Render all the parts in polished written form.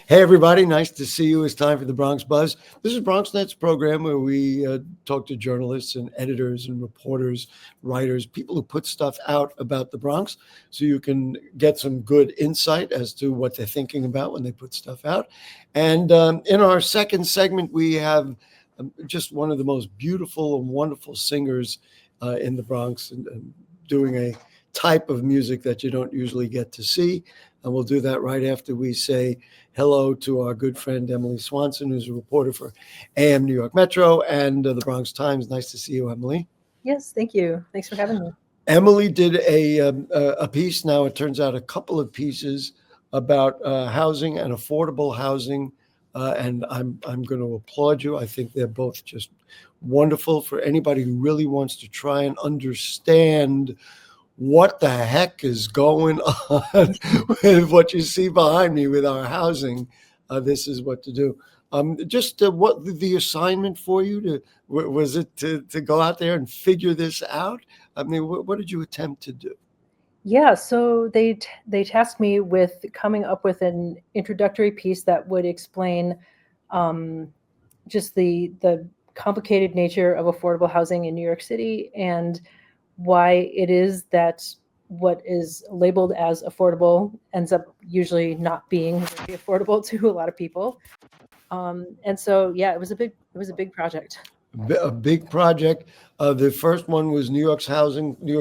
Hey, everybody. Nice to see you. It's time for the Bronx Buzz. This is BronxNet's program where we talk to journalists and editors and reporters, writers, people who put stuff out about the Bronx so you can get some good insight as to what they're thinking about when they put stuff out. And in our second segment, we have just one of the most beautiful and wonderful singers in the Bronx and doing a type of music that you don't usually get to see. And we'll do that right after we say hello to our good friend Emily Swanson, who's a reporter for AM New York Metro and the Bronx Times. Nice to see you, Emily. Yes, thank you. Thanks for having me. Emily did a piece. Now it turns out a couple of pieces about housing and affordable housing, and I'm going to applaud you. I think they're both just wonderful for anybody who really wants to try and understand what the heck is going on with what you see behind me with our housing. This is what to do. Just what the assignment for you was it to go out there and figure this out? I mean, what did you attempt to do? Yeah, so they tasked me with coming up with an introductory piece that would explain just the complicated nature of affordable housing in New York City and why it is that what is labeled as affordable ends up usually not being very affordable to a lot of people. And so, yeah, it was a big project. A big project. The first one was New York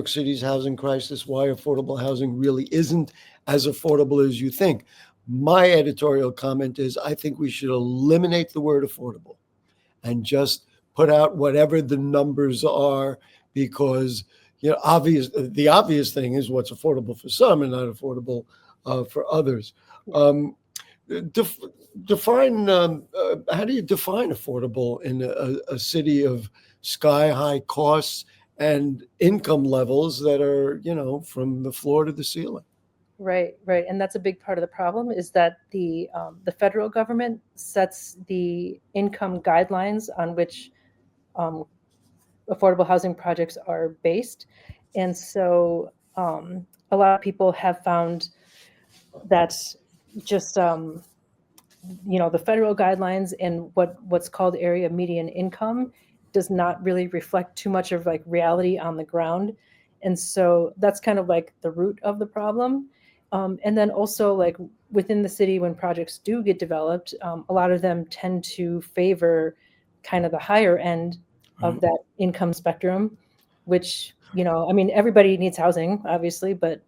City's housing crisis, why affordable housing really isn't as affordable as you think. My editorial comment is I think we should eliminate the word affordable and just put out whatever the numbers are, because the obvious thing is what's affordable for some and not affordable for others. Define how do you define affordable in a city of sky high costs and income levels that are from the floor to the ceiling? Right. And that's a big part of the problem is that the federal government sets the income guidelines on which affordable housing projects are based. And so a lot of people have found that just, the federal guidelines and what's called area median income does not really reflect too much of like reality on the ground. And so that's kind of like the root of the problem. And then also like within the city, when projects do get developed, a lot of them tend to favor kind of the higher end of that income spectrum, which, I mean, everybody needs housing, obviously, but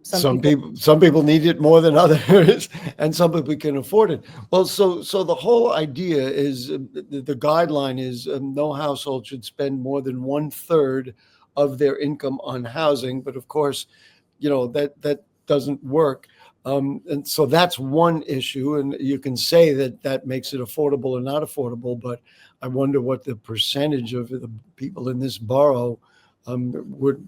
some people need it more than others, and some people can afford it. Well, so the whole idea is the guideline is no household should spend more than 1/3 of their income on housing. But of course, that doesn't work. And so that's one issue. And you can say that makes it affordable or not affordable. But I wonder what the percentage of the people in this borough would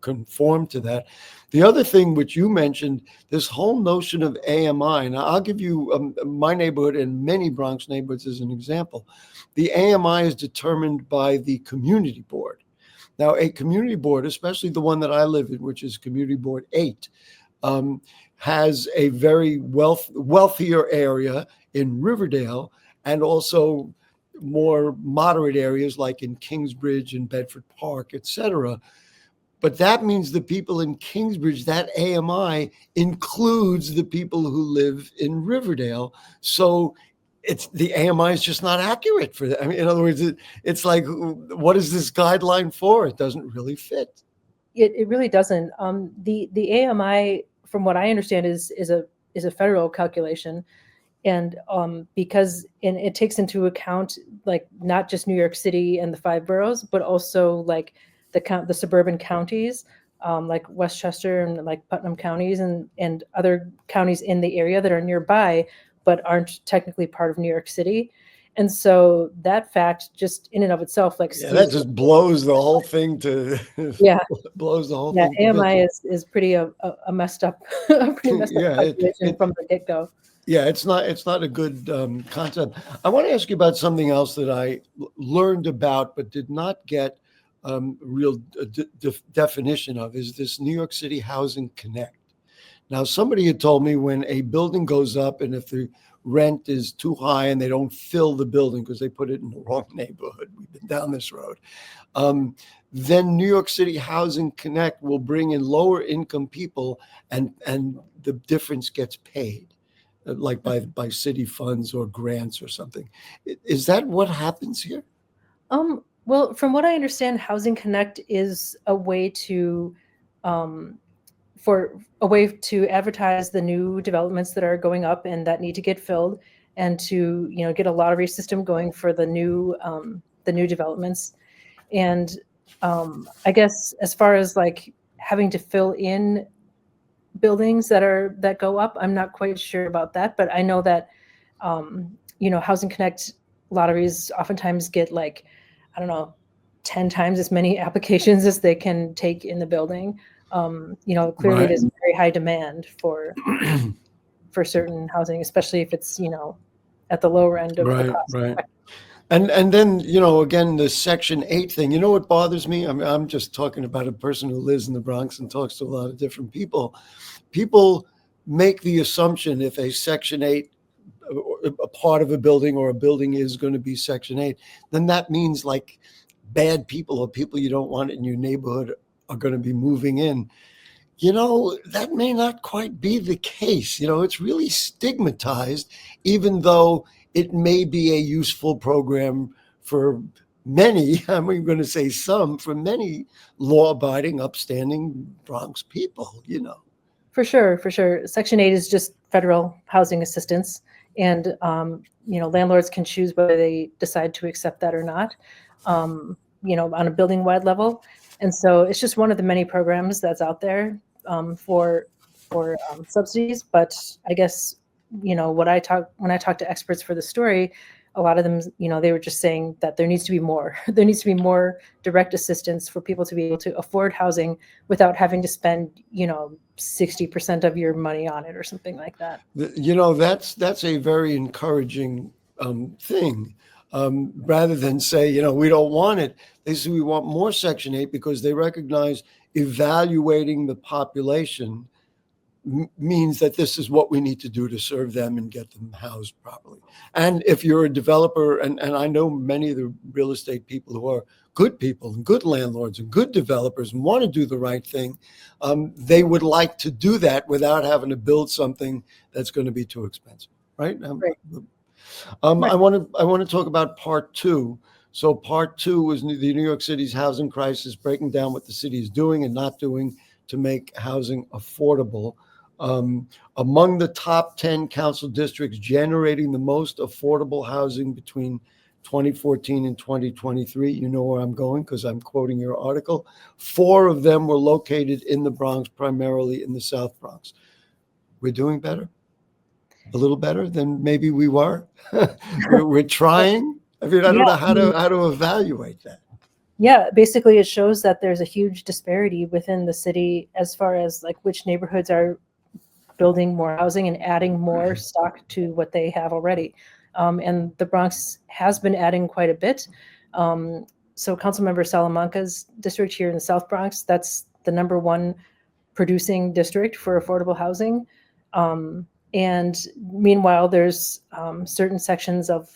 conform to that. The other thing which you mentioned, this whole notion of AMI. Now, I'll give you my neighborhood and many Bronx neighborhoods as an example. The AMI is determined by the community board. Now, a community board, especially the one that I live in, which is Community Board 8, has a very wealthier area in Riverdale and also more moderate areas like in Kingsbridge and Bedford Park, et cetera. But that means the people in Kingsbridge, that AMI includes the people who live in Riverdale. So the AMI is just not accurate for that. I mean, in other words, it's like, what is this guideline for? It doesn't really fit. It really doesn't. The AMI, from what I understand, is a federal calculation. And because it takes into account like not just New York City and the 5 boroughs, but also like the suburban counties, like Westchester and like Putnam counties and other counties in the area that are nearby, but aren't technically part of New York City. And so that fact just in and of itself, like that just blows the whole thing to blows the whole thing. AMI is pretty a messed up, pretty messed up calculation from the get-go. Yeah, it's not a good concept. I want to ask you about something else that I learned about but did not get real definition of, is this New York City Housing Connect. Now, somebody had told me when a building goes up and if the rent is too high and they don't fill the building because they put it in the wrong neighborhood, we've been down this road, then New York City Housing Connect will bring in lower income people and the difference gets paid, like by city funds or grants or something. Is that what happens here? Well, from what I understand, Housing Connect is a way to advertise the new developments that are going up and that need to get filled, and to get a lottery system going for the new developments. And I guess as far as like having to fill in buildings that go up, I'm not quite sure about that, but I know that Housing Connect lotteries oftentimes get like, I don't know, 10 times as many applications as they can take in the building. Clearly Right. there's very high demand for certain housing, especially if it's at the lower end of the Right, cost. right. And then, again, the Section 8 thing, what bothers me? I mean, I'm just talking about a person who lives in the Bronx and talks to a lot of different people. People make the assumption if a Section 8, a part of a building or a building is going to be Section 8, then that means like bad people or people you don't want in your neighborhood are going to be moving in. That may not quite be the case. It's really stigmatized, even though it may be a useful program for many, I'm going to say some, for many law-abiding, upstanding Bronx people. For sure, for sure. Section 8 is just federal housing assistance, and landlords can choose whether they decide to accept that or not, on a building-wide level. And so it's just one of the many programs that's out there for subsidies. But I guess when I talk to experts for the story, a lot of them, they were just saying that there needs to be more. There needs to be more direct assistance for people to be able to afford housing without having to spend 60% of your money on it or something like that. That's a very encouraging thing. Rather than say, we don't want it, they say we want more Section 8 because they recognize evaluating the population means that this is what we need to do to serve them and get them housed properly. And if you're a developer, and I know many of the real estate people who are good people and good landlords and good developers and want to do the right thing, they would like to do that without having to build something that's going to be too expensive, right? Right. I want to talk about part two. So part two is the New York City's housing crisis, breaking down what the city is doing and not doing to make housing affordable. Among the top 10 council districts generating the most affordable housing between 2014 and 2023, you know where I'm going because I'm quoting your article. 4 of them were located in the Bronx, primarily in the South Bronx. We're doing better, a little better than maybe we were. we're trying. I mean, I don't know how to evaluate that. Yeah, basically it shows that there's a huge disparity within the city as far as like which neighborhoods are building more housing and adding more stock to what they have already. And the Bronx has been adding quite a bit. So Councilmember Salamanca's district here in the South Bronx, that's the #1 producing district for affordable housing. And meanwhile, there's certain sections of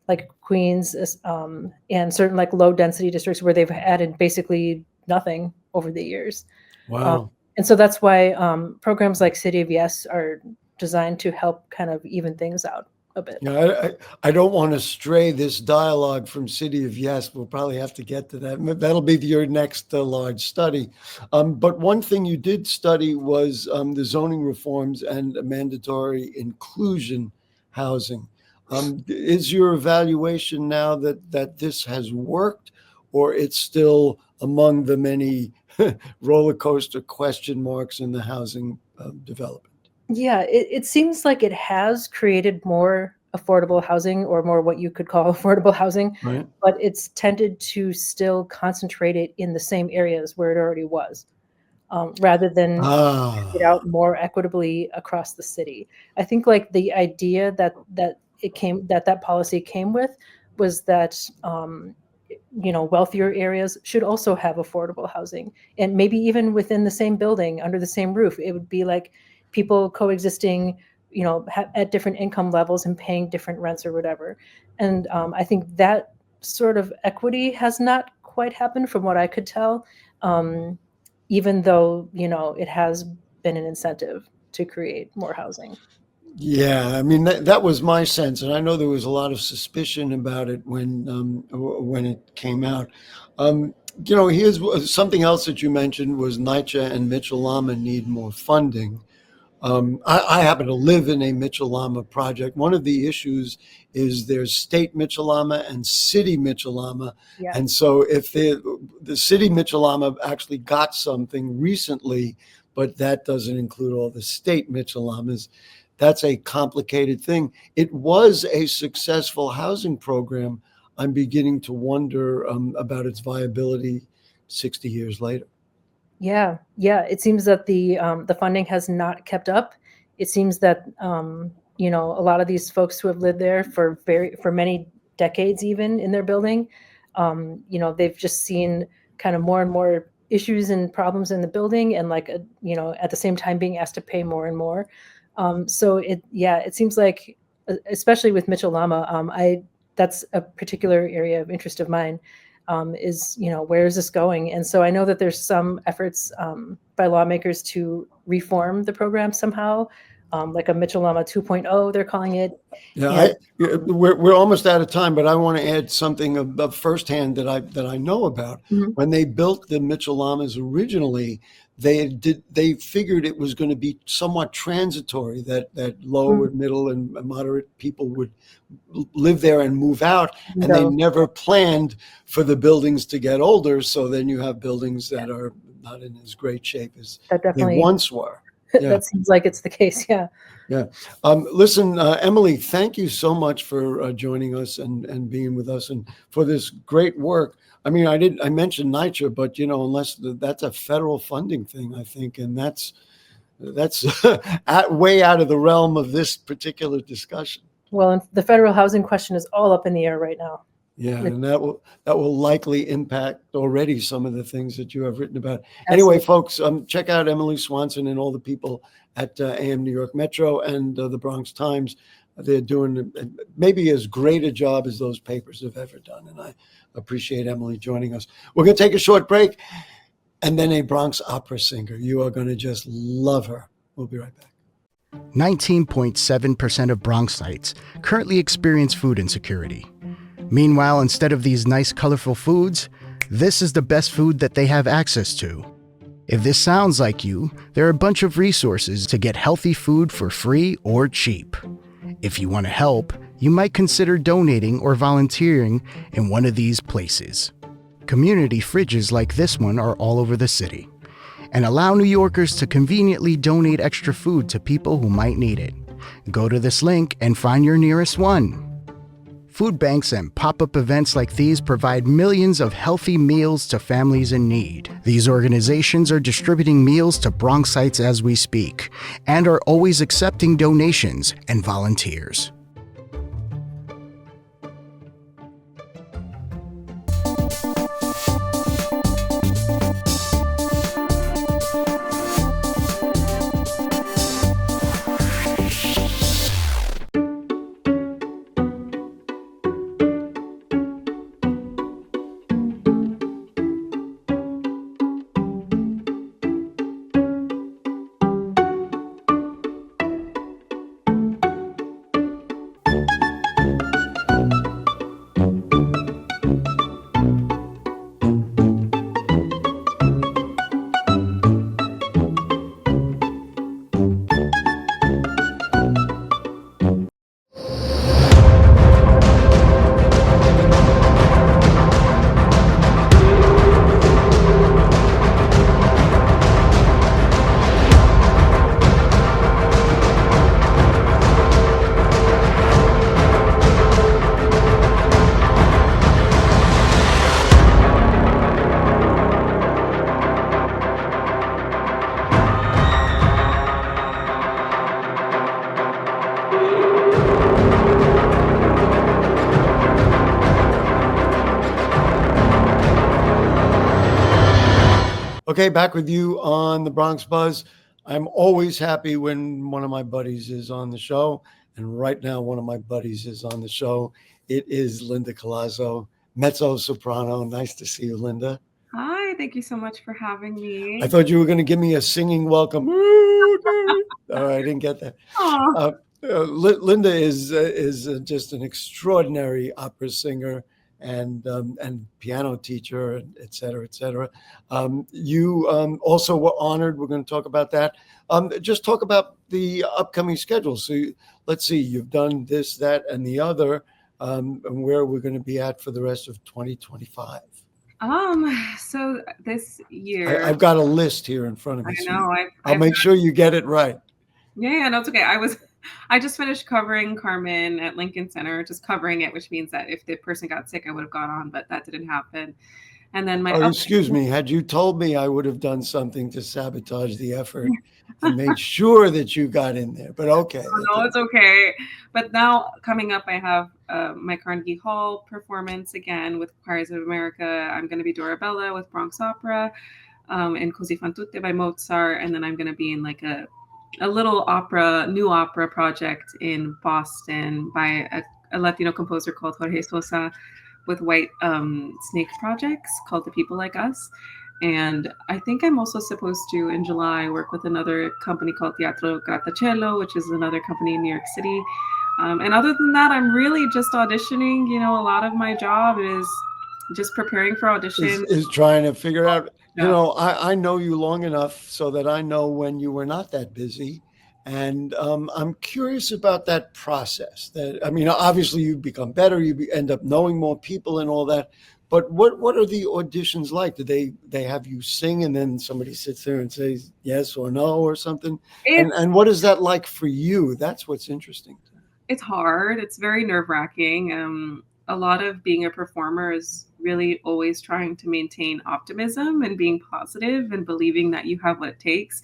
like Queens and certain like low density districts where they've added basically nothing over the years. Wow. And so that's why programs like City of Yes are designed to help kind of even things out a bit. Yeah, I don't want to stray this dialogue from City of Yes. We'll probably have to get to that. That'll be your next large study. But one thing you did study was the zoning reforms and mandatory inclusion housing. Is your evaluation now that this has worked, or it's still among the many roller coaster question marks in the housing development? Yeah, it seems like it has created more affordable housing, or more what you could call affordable housing, Right. but it's tended to still concentrate it in the same areas where it already was, rather than it out more equitably across the city. I think like the idea that policy came with was that wealthier areas should also have affordable housing, and maybe even within the same building under the same roof. It would be like people coexisting, at different income levels and paying different rents or whatever. And I think that sort of equity has not quite happened from what I could tell, even though, it has been an incentive to create more housing. Yeah, I mean that was my sense, and I know there was a lot of suspicion about it when it came out. Here's something else that you mentioned was NYCHA and Mitchell-Lama need more funding. I happen to live in a Mitchell-Lama project. One of the issues is there's state Mitchell-Lama and city Mitchell-Lama. Yeah. And so if the city Mitchell-Lama actually got something recently, but that doesn't include all the state Mitchell-Lamas, that's a complicated thing. It was a successful housing program. I'm beginning to wonder about its viability 60 years later. Yeah. It seems that the funding has not kept up. It seems that a lot of these folks who have lived there for many decades, even in their building, they've just seen kind of more and more issues and problems in the building, and at the same time being asked to pay more and more. So it seems like, especially with Mitchell-Lama, that's a particular area of interest of mine. Is where is this going? And so I know that there's some efforts by lawmakers to reform the program somehow, like a Mitchell-Lama 2.0, they're calling it. Yeah, we're almost out of time, but I want to add something of firsthand that I know about. Mm-hmm. When they built the Mitchell-Lamas originally, they figured it was going to be somewhat transitory, that low and middle and moderate people would live there and move out, and they never planned for the buildings to get older. So then you have buildings that are not in as great shape as they once were. Yeah. That seems like it's the case. Yeah. Yeah. Listen, Emily, thank you so much for joining us and being with us and for this great work. I mean, I mentioned NYCHA, but unless that's a federal funding thing, I think, and that's way out of the realm of this particular discussion. Well, and the federal housing question is all up in the air right now. Yeah, and that will likely impact already some of the things that you have written about. Absolutely. Anyway, folks, check out Emily Swanson and all the people at AM New York Metro and the Bronx Times. They're doing maybe as great a job as those papers have ever done, and I appreciate Emily joining us. We're going to take a short break, and then a Bronx opera singer. You are going to just love her. We'll be right back. 19.7% of Bronxites currently experience food insecurity. Meanwhile, instead of these nice, colorful foods, this is the best food that they have access to. If this sounds like you, there are a bunch of resources to get healthy food for free or cheap. If you want to help, you might consider donating or volunteering in one of these places. Community fridges like this one are all over the city and allow New Yorkers to conveniently donate extra food to people who might need it. Go to this link and find your nearest one. Food banks and pop-up events like these provide millions of healthy meals to families in need. These organizations are distributing meals to Bronxites as we speak and are always accepting donations and volunteers. Okay, back with you on the Bronx Buzz. I'm always happy when one of my buddies is on the show. And right now, one of my buddies is on the show. It is Linda Collazo, mezzo soprano. Nice to see you, Linda. Hi, thank you so much for having me. I thought you were going to give me a singing welcome. Oh, I didn't get that. Aw. Linda is just an extraordinary opera singer and piano teacher, et cetera, et cetera. You also were honored. We're going to talk about that. Just talk about the upcoming schedule. So let's see, you've done this, that, and the other, and where we're going to be at for the rest of 2025. So this year, I've got a list here in front of me. I know. I'll make sure you get it right. Yeah, no, it's okay. I just finished covering Carmen at Lincoln Center, just covering it, which means that if the person got sick, I would have gone on, but that didn't happen. And then excuse me. Had you told me, I would have done something to sabotage the effort and made sure that you got in there. But okay. No, it's okay. But now coming up, I have my Carnegie Hall performance again with Choirs of America. I'm going to be Dorabella with Bronx Opera, and Così fan tutte by Mozart, and then I'm going to be in like a little new opera project in Boston by a Latino composer called Jorge Sosa, with White Snake Projects called The People Like Us. And I think I'm also supposed to, in July, work with another company called Teatro Grattacielo, which is another company in New York City. And other than that, I'm really just auditioning. You know, a lot of my job is just preparing for auditions. Is trying to figure out, you know, I know you long enough so that I know when you were not that busy. And I'm curious about that process. I mean, obviously you become better, you end up knowing more people and all that. But what are the auditions like? Do they have you sing and then somebody sits there and says yes or no or something? And what is that like for you? That's what's interesting. It's hard. It's very nerve-wracking. A lot of being a performer is really always trying to maintain optimism and being positive and believing that you have what it takes.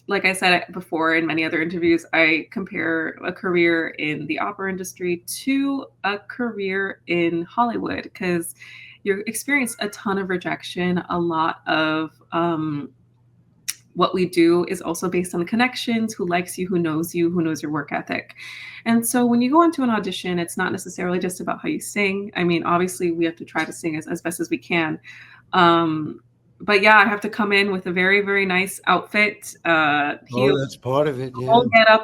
Like I said before in many other interviews, I compare a career in the opera industry to a career in Hollywood because you experience a ton of rejection. A lot of what we do is also based on connections, who likes you, who knows your work ethic. And so when you go into an audition, it's not necessarily just about how you sing. I mean, obviously we have to try to sing as best as we can. But yeah, I have to come in with a very, very nice outfit. That's part of it. Yeah.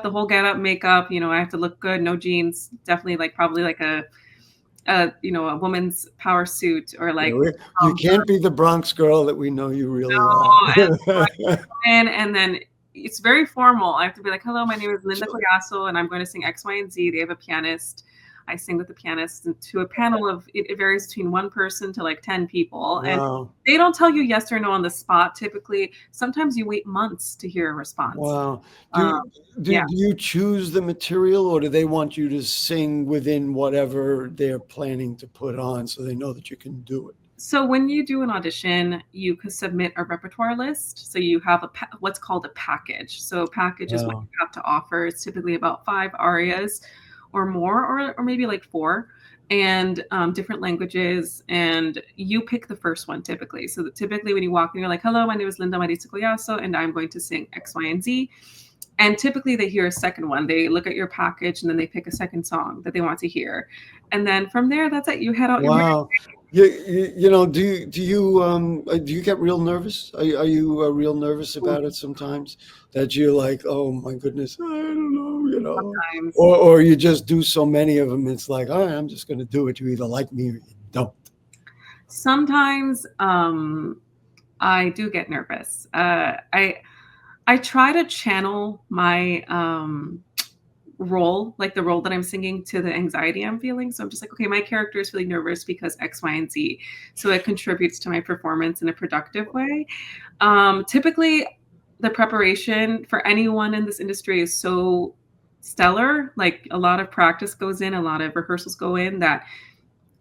The whole get up, makeup, you know, I have to look good, no jeans, definitely probably like a woman's power suit or like. You can't be the Bronx girl that we know you really are. And then it's very formal. I have to be like, hello, my name is Linda Collazo and I'm going to sing X, Y, and Z. They have a pianist. I sing with the pianist to a panel of, it varies between one person to like 10 people. Wow. And they don't tell you yes or no on the spot. Typically, sometimes you wait months to hear a response. Wow. Do you choose the material or do they want you to sing within whatever they're planning to put on so they know that you can do it? So when you do an audition, you can submit a repertoire list. So you have what's called a package. So a package is what you have to offer. It's typically about 5 arias or more, or maybe like 4, and different languages. And you pick the first one typically. So typically when you walk in, you're like, hello, my name is Linda Collazo, and I'm going to sing X, Y, and Z. And typically they hear a second one. They look at your package and then they pick a second song that they want to hear. And then from there, that's it. You head out. Wow. You know, do you get real nervous? Are you real nervous about it sometimes? That you're like, oh my goodness, I don't know, you know, Sometimes. or you just do so many of them. It's like, all right, I'm just going to do it. You either like me or you don't. Sometimes I do get nervous. I try to channel my role, like the role that I'm singing, to the anxiety I'm feeling. So I'm just like, okay, my character is feeling nervous because X, Y, and Z. So it contributes to my performance in a productive way. Typically, the preparation for anyone in this industry is so stellar. Like a lot of practice goes in, a lot of rehearsals go in, that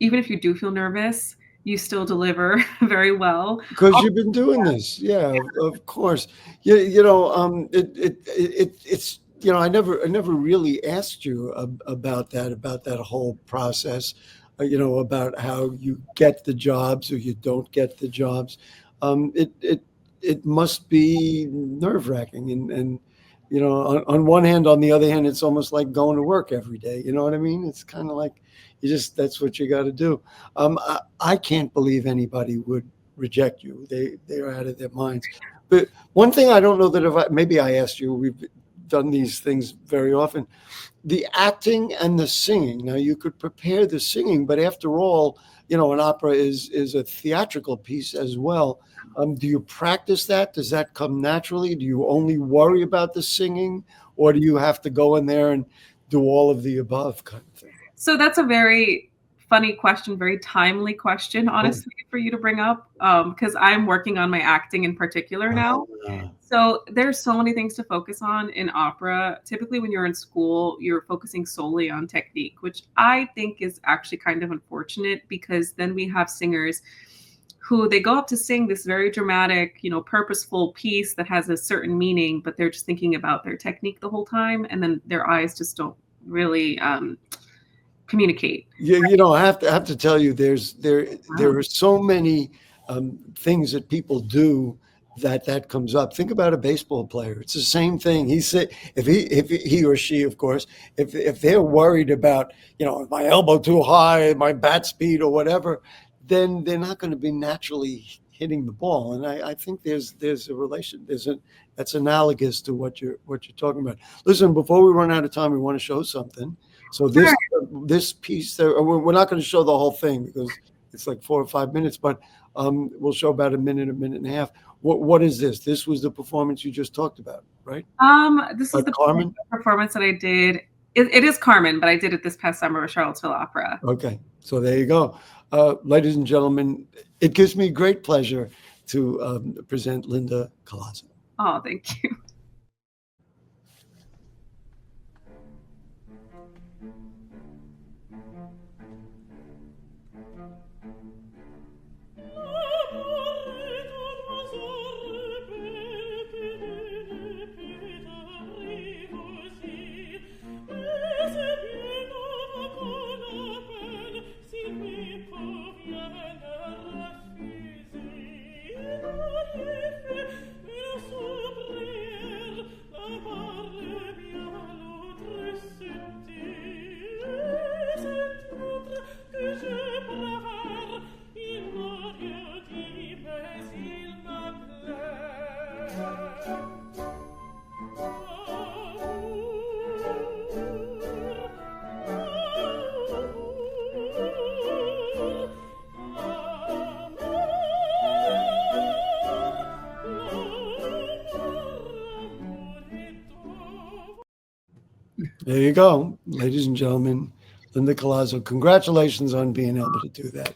even if you do feel nervous, you still deliver very well. Because you've been doing this. Yeah, of course. You know, it's, you know, I never really asked you about that whole process, you know, about how you get the jobs or you don't get the jobs. it must be nerve wracking. And on one hand, on the other hand, it's almost like going to work every day. You know what I mean? It's kind of like that's what you got to do. I can't believe anybody would reject you. They're out of their minds. But one thing I don't know that maybe I asked you, we've done these things very often, the acting and the singing. Now you could prepare the singing, but after all, an opera is a theatrical piece as well. Do you practice that? Does that come naturally? Do you only worry about the singing, or do you have to go in there and do all of the above kind of thing? So that's a very funny question, very timely question, honestly, for you to bring up, because I'm working on my acting in particular now. So there's so many things to focus on in opera. Typically, when you're in school, you're focusing solely on technique, which I think is actually kind of unfortunate, because then we have singers who they go up to sing this very dramatic, purposeful piece that has a certain meaning, but they're just thinking about their technique the whole time, and then their eyes just don't really communicate. Yeah, I have to tell you, there are so many things that people do that comes up. Think about a baseball player. It's the same thing. He said if he or she, of course, if they're worried about my elbow too high, my bat speed or whatever, then they're not going to be naturally hitting the ball. And I think there's a relation. That's analogous to what you're talking about. Listen, before we run out of time, we want to show something. So this piece, we're not going to show the whole thing because it's like 4 or 5 minutes, but we'll show about a minute and a half. What is this? This was the performance you just talked about, right? This is the Carmen performance that I did. It is Carmen, but I did it this past summer with Charlottesville Opera. Okay, so there you go. Ladies and gentlemen, it gives me great pleasure to present Linda Collazo. Oh, thank you. There you go, ladies and gentlemen, Linda Collazo. Congratulations on being able to do that.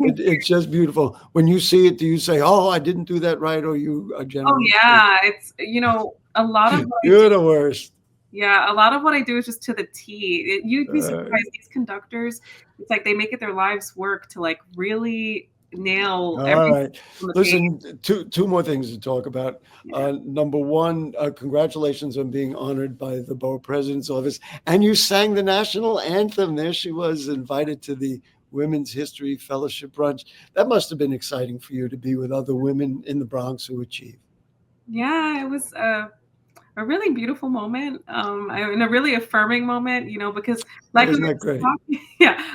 It's just beautiful. When you see it, do you say, "Oh, I didn't do that right," or you are generally? Oh yeah, it's a lot of you're the worst. Yeah, a lot of what I do is just to the T. You'd be surprised. These conductors, it's like they make it their lives work to like really nail everything. All right. Listen, two more things to talk about. Number one, congratulations on being honored by the Borough President's Office. And you sang the national anthem. There she was, invited to the Women's History Fellowship Brunch. That must have been exciting for you to be with other women in the Bronx who achieved. Yeah, it was a really beautiful moment, and a really affirming moment, because like Isn't that great?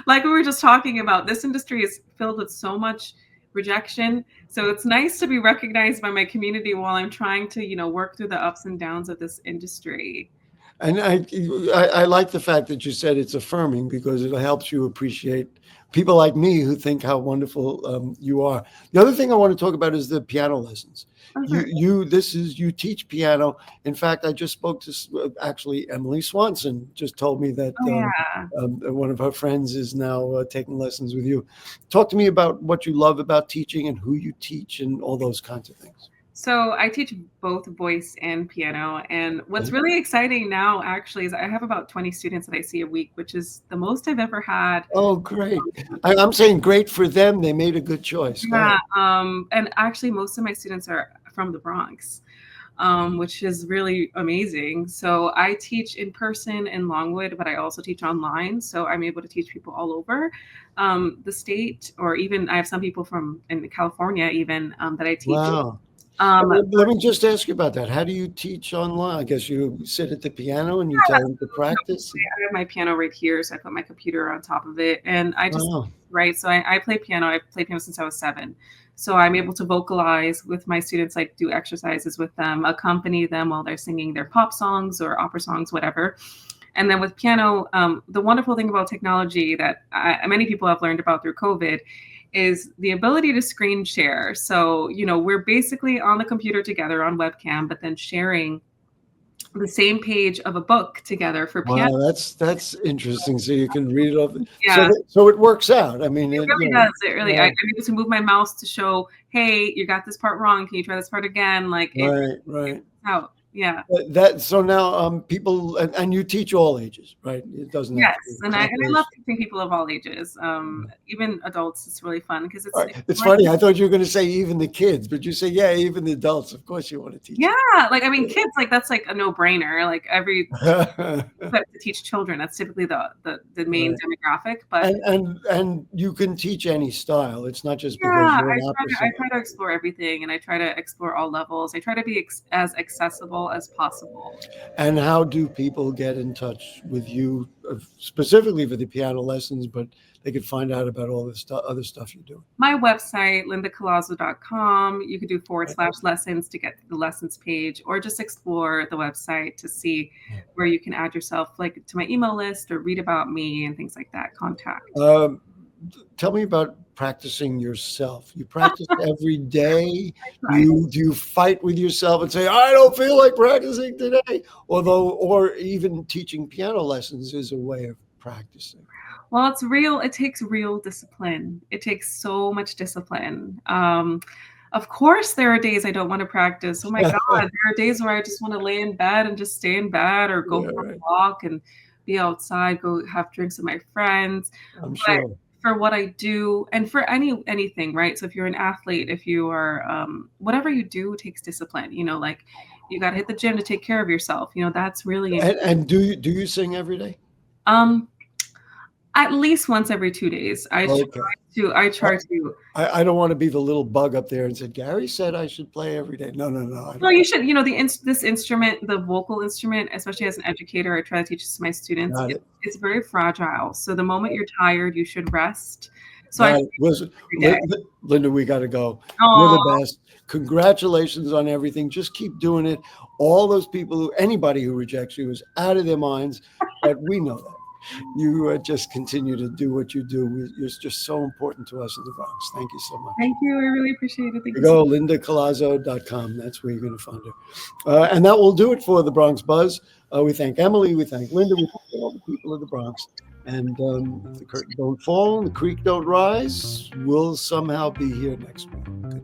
Like we were just talking about, this industry is filled with so much rejection. So it's nice to be recognized by my community while I'm trying to, work through the ups and downs of this industry. And I like the fact that you said it's affirming, because it helps you appreciate people like me who think how wonderful you are. The other thing I want to talk about is the piano lessons. You teach piano. In fact, I just spoke to actually Emily Swanson just told me that one of her friends is now taking lessons with you. Talk to me about what you love about teaching and who you teach and all those kinds of things. So I teach both voice and piano. And what's really exciting now, actually, is I have about 20 students that I see a week, which is the most I've ever had. Oh, great. I'm saying great for them. They made a good choice. Yeah. And actually, most of my students are from the Bronx. which is really amazing. So I teach in person in Longwood, but I also teach online. So I'm able to teach people all over the state, or even I have some people from in California even that I teach. Wow. Um, Let me just ask you about that. How do you teach online? I guess you sit at the piano and you tell them to practice. I have my piano right here, so I put my computer on top of it, and I just Wow. right. So I play piano. I played piano since I was 7. So I'm able to vocalize with my students, like do exercises with them, accompany them while they're singing their pop songs or opera songs, whatever. And then with piano, the wonderful thing about technology that many people have learned about through COVID is the ability to screen share. So, we're basically on the computer together on webcam, but then sharing the same page of a book together for piano. Wow, that's interesting. So you can read it off. Yeah. So it works out. I mean, It really does. It really, yeah. I'm able to move my mouse to show, hey, you got this part wrong. Can you try this part again? Like, Right. it's out. Yeah. So now people and you teach all ages, right? It doesn't have Yes. to be And I population. love teaching people of all ages. Even adults, it's really fun because it's, Right. It's funny. I thought you were going to say even the kids, but you say, yeah, even the adults. Of course you want to teach. Yeah. Like, I mean, kids, like, that's like a no brainer. Like to teach children, that's typically the main Right. demographic, but and you can teach any style. It's not just because yeah, you're an opera I singer. try to explore everything, and I try to explore all levels. I try to be as accessible as possible. And how do people get in touch with you specifically for the piano lessons, but they could find out about all this other stuff you do? My website, lindacollazo.com. You could do /lessons to get to the lessons page, or just explore the website to see where you can add yourself, like to my email list, or read about me and things like that. Contact. Tell me about practicing yourself. You practice every day. Right. Do you fight with yourself and say, I don't feel like practicing today? Or even teaching piano lessons is a way of practicing. Well, it's real. It takes real discipline. It takes so much discipline. Of course, there are days I don't want to practice. Oh my God, there are days where I just want to lay in bed and just stay in bed, or go for a walk and be outside, go have drinks with my friends. I'm sure. For what I do, and for anything, right? So if you're an athlete, if you are whatever you do takes discipline. Like you got to hit the gym to take care of yourself. That's really And do you sing every day? At least once every 2 days. I try to. I don't want to be the little bug up there and say, Gary said I should play every day. No. Well, you should. This instrument, the vocal instrument, especially as an educator, I try to teach this to my students. It's very fragile. So the moment you're tired, you should rest. So Listen, Linda, we got to go. Aww. You're the best. Congratulations on everything. Just keep doing it. All those people, anybody who rejects you is out of their minds, but we know that. You just continue to do what you do. You're just so important to us in the Bronx. Thank you so much. Thank you. I really appreciate it. Thank you. Go lindacollazo.com. That's where you're going to find her. And that will do it for the Bronx Buzz. We thank Emily. We thank Linda. We thank all the people of the Bronx. And if the curtain don't fall and the creek don't rise, we'll somehow be here next week. Good night.